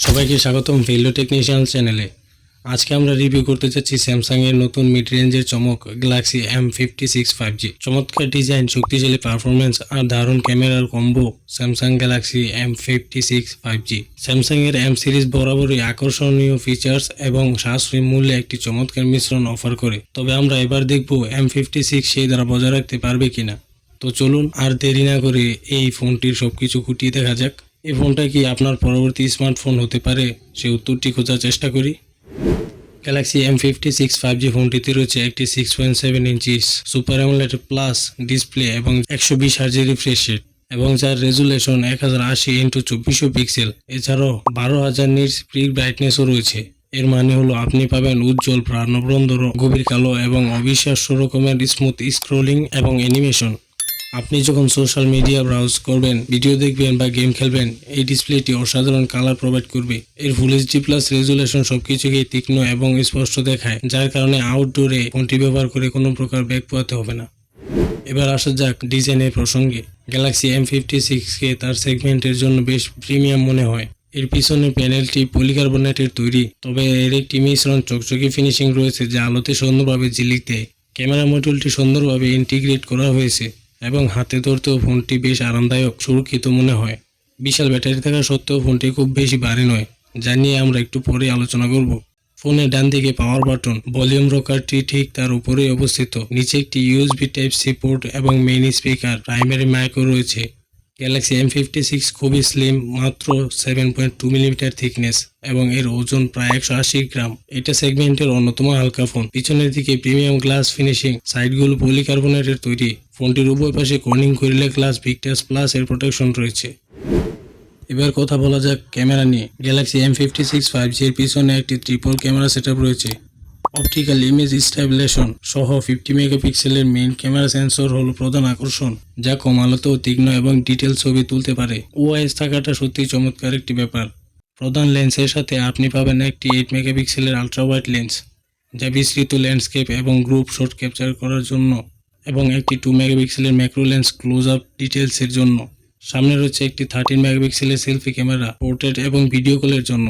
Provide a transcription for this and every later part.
সবাইকে স্বাগতম ভেলো টেকনিশিয়ান চ্যানেলে। আজকে আমরা রিভিউ করতে যাচ্ছি স্যামসাং এর নতুন মিড রেঞ্জের চমক গ্যালাক্সি M56 5G। চমৎকার ডিজাইন, শক্তিশালী পারফরমেন্স আর দারুণ ক্যামেরার combo Samsung Galaxy M56 5G। Samsung এর M সিরিজ বরাবরই আকর্ষণীয় ফিচার্স এবং সাশ্রয়ী মূল্যে একটি চমৎকার মিশ্রণ অফার করে। তবে আমরা এবার দেখব M56 সেই দ্বারা বজায় রাখতে পারবে কিনা। তো চলুন আর দেরি না করে এই ফোনটির সবকিছু খুঁটিয়ে দেখা যাক। এই ফোনটা কি আপনার পরবর্তী স্মার্টফোন হতে পারে, সে উত্তরটি খোঁজার চেষ্টা করি। গ্যালাক্সি M56 5G ফোনটিতে রয়েছে একটি 6.7 inches super AMOLED plus display এবং 120 হার্জের রিফ্রেশ রেট এবং যার রেজুলেশন 1080x2400 পিক্সেল। এছাড়াও 12000 নিটস পিক ব্রাইটনেসও রয়েছে। এর মানে হলো আপনি পাবেন উজ্জ্বল প্রাণবন্দর, গভীর কালো এবং অবিশ্বাস্য রকমের স্মুথ স্ক্রোলিং এবং অ্যানিমেশন। আপনি যখন সোশ্যাল মিডিয়া ব্রাউজ করবেন, ভিডিও দেখবেন বা গেম খেলবেন, এই ডিসপ্লেটি অসাধারণ কালার প্রোভাইড করবে। এর ফুল এইচডি প্লাস রেজুলেশন সবকিছুকেই তীক্ষ্ণ এবং স্পষ্ট দেখায়, যার কারণে আউটডোরে ফোনটি ব্যবহার করে কোনো প্রকার ব্যাগ পোহাতে হবে না। এবার আসা যাক ডিজাইনের প্রসঙ্গে। গ্যালাক্সি M56 কে তার সেগমেন্টের জন্য বেশ প্রিমিয়াম মনে হয়। এর পিছনের প্যানেলটি পলিকার্বনেটের তৈরি, তবে এর একটি মিশ্রণ চকচকে ফিনিশিং রয়েছে যা আলোতে সুন্দরভাবে ঝিলিক দেয়। ক্যামেরা মডিউলটি সুন্দরভাবে ইন্টিগ্রেট করা হয়েছে এবং হাতে ধরতেও ফোনটি বেশ আরামদায়ক, সুরক্ষিত মনে হয়। বিশাল ব্যাটারি থাকা সত্ত্বেও ফোনটি খুব বেশি ভারী নয়, যা নিয়ে আমরা একটু পরে আলোচনা করব। ফোনের ডান দিকে পাওয়ার বাটন, ভলিউম রকারটি ঠিক তার উপরেই অবস্থিত। নিচে একটি USB Type-C পোর্ট এবং মেইন স্পিকার, প্রাইমারি মাইকও রয়েছে। গ্যালাক্সি M56 খুবই স্লিম, মাত্র 7.2 মিলিমিটার থিকনেস এবং এর ওজন প্রায় 180 গ্রাম। এটা সেগমেন্টের অন্যতম হালকা ফোন। পিছনের দিকে প্রিমিয়াম গ্লাস ফিনিশিং, সাইডগুলো পলিকার্বনেটের তৈরি। ফোনটির উভয় পাশে Corning gorilla glass Victus plus এর প্রোটেকশন রয়েছে। এবার কথা বলা যাক ক্যামেরা নিয়ে। গ্যালাক্সি M56 5G এর পিছনে একটি ট্রিপল ক্যামেরা সেটআপ রয়েছে। অপটিক্যাল ইমেজ স্ট্যাবিলাইজেশন সহ 50 মেগাপিক্সেলের মেইন ক্যামেরা সেন্সর হলো প্রধান আকর্ষণ, যা কম আলোতেও তীক্ষ্ণ এবং ডিটেল ছবি তুলতে পারে। OIS থাকাটা সত্যিই চমৎকার একটি ব্যাপার। প্রধান লেন্সের সাথে আপনি পাবেন একটি 8 মেগাপিক্সেলের আলট্রা ওয়াইড লেন্স, যা বিস্তৃত ল্যান্ডস্কেপ এবং গ্রুপ শট ক্যাপচার করার জন্য, এবং একটি 2 মেগাপিক্সেলের ম্যাক্রো লেন্স ক্লোজ আপ ডিটেলসের জন্য। সামনে রয়েছে একটি 13 মেগাপিক্সেলের সেলফি ক্যামেরা, পোর্ট্রেট এবং ভিডিও কলের জন্য।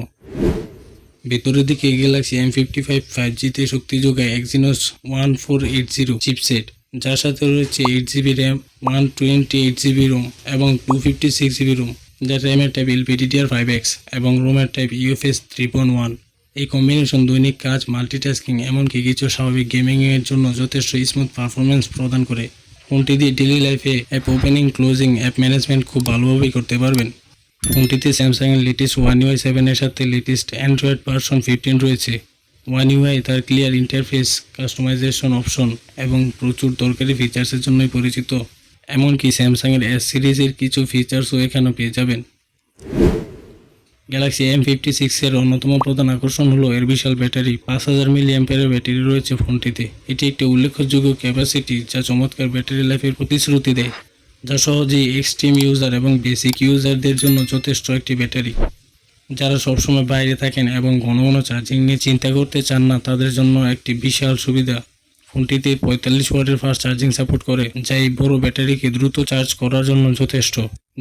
ভেতরের দিকে গ্যালাক্সি M55 5G তে শক্তি যোগায় Exynos 1480 চিপসেট, যার সাথে রয়েছে 8GB র্যাম, 128GB রোম এবং 256GB রোম, যার র্যামের টাইপ LPDDR5X এবং রোমের টাইপ UFS 3.1। এই কম্বিনেশন দৈনিক কাজ, মাল্টিটাস্কিং, এমনকি কিছু স্বাভাবিক গেমিংয়ের জন্য যথেষ্ট স্মুথ পারফরমেন্স প্রদান করে। ফোনটি দিয়ে ডেইলি লাইফে app opening, closing, app management খুব ভালোভাবেই করতে পারবেন। ফোনটিতে স্যামসাং এর লেটেস্ট One UI 7 এর সাথে লেটেস্ট অ্যান্ড্রয়েড ভার্সন 15 রয়েছে। One UI তার ক্লিয়ার ইন্টারফেস, কাস্টমাইজেশন অপশন এবং প্রচুর দরকারি ফিচার্সের জন্যই পরিচিত। এমনকি স্যামসাং এর S সিরিজের কিছু ফিচার্সও এখানেও পেয়ে যাবেন। গ্যালাক্সি M56 এর অন্যতম প্রধান আকর্ষণ হলো এর বিশাল ব্যাটারি। 5000 মিলিঅ্যাম্পিয়ারের ব্যাটারি রয়েছে ফোনটিতে। এটি একটি উল্লেখযোগ্য ক্যাপাসিটি, যা চমৎকার ব্যাটারি লাইফের প্রতিশ্রুতি দেয়, যা সহজেই এক্সট্রিম ইউজার এবং বেসিক ইউজারদের জন্য যথেষ্ট একটি ব্যাটারি। যারা সবসময় বাইরে থাকেন এবং ঘন ঘন চার্জিং নিয়ে চিন্তা করতে চান না, তাদের জন্য একটি বিশাল সুবিধা। ফোনটিতে 45 ওয়াটের ফাস্ট চার্জিং সাপোর্ট করে, যা এই বড় ব্যাটারিকে দ্রুত চার্জ করার জন্য যথেষ্ট।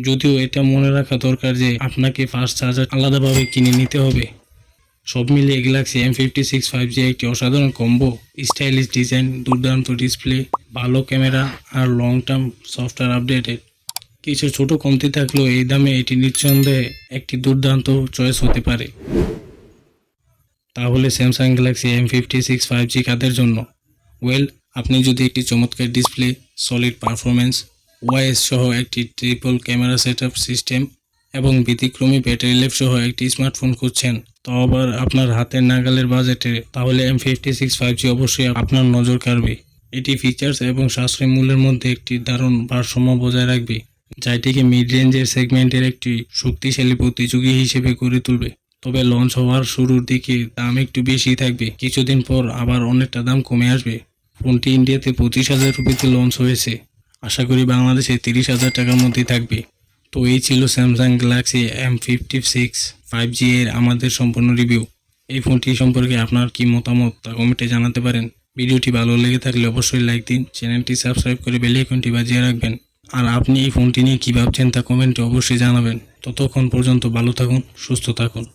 যদিও এটা মনে রাখা দরকার যে আপনাকে ফাস্ট চার্জার আলাদাভাবে কিনে নিতে হবে। সব মিলিয়ে গ্যালাক্সি M56 5G একটি অসাধারণ কম্বো। স্টাইলিশ ডিজাইন, দুর্দান্ত ডিসপ্লে, ভালো ক্যামেরা আর লং টার্ম সফটওয়্যার আপডেটেড। কিছু ছোট কমতি থাকলেও এই দামে এটি নিঃসন্দেহে একটি দুর্দান্ত চয়েস হতে পারে। তাহলে স্যামসাং গ্যালাক্সি M56 5G কাদের জন্য? আপনি যদি একটি চমৎকার ডিসপ্লে, সলিড পারফরমেন্স, OIS সহ একটি ট্রিপল ক্যামেরা সেটআপ সিস্টেম এবং ব্যতিক্রমী ব্যাটারি লাইফ সহ একটি স্মার্টফোন খুঁজছেন, তো আবার আপনার হাতের নাগালের বাজেটে, তাহলে M56 5G অবশ্যই আপনার নজর কাড়বে। এটি ফিচার্স এবং সাশ্রয়ী মূল্যের মধ্যে একটি দারুণ ভারসাম্য বজায় রাখবে, যা এটিকে মিড রেঞ্জের সেগমেন্টের একটি শক্তিশালী প্রতিযোগী হিসেবে গড়ে তুলবে। তবে লঞ্চ হওয়ার শুরুর দিকে দাম একটু বেশি থাকবে, কিছুদিন পর আবার অনেকটা দাম কমে আসবে। ফোনটি ইন্ডিয়াতে 25,000 রুপিতে লঞ্চ হয়েছে, আশা করি বাংলাদেশে 30,000 টাকার মধ্যেই থাকবে। তো এই ছিল স্যামসাং গ্যালাক্সি M56 5G এর আমাদের সম্পূর্ণ রিভিউ। এই ফোনটি সম্পর্কে আপনার কি মতামত তা কমেন্টে জানাতে পারেন। ভিডিওটি ভালো লেগে থাকলে অবশ্যই লাইক দিন, চ্যানেলটি সাবস্ক্রাইব করে বেল আইকনটি বাজিয়ে রাখবেন। আর আপনি এই ফোনটি নিয়ে কী ভাবছেন তা কমেন্টে অবশ্যই জানাবেন। ততক্ষণ পর্যন্ত ভালো থাকুন, সুস্থ থাকুন।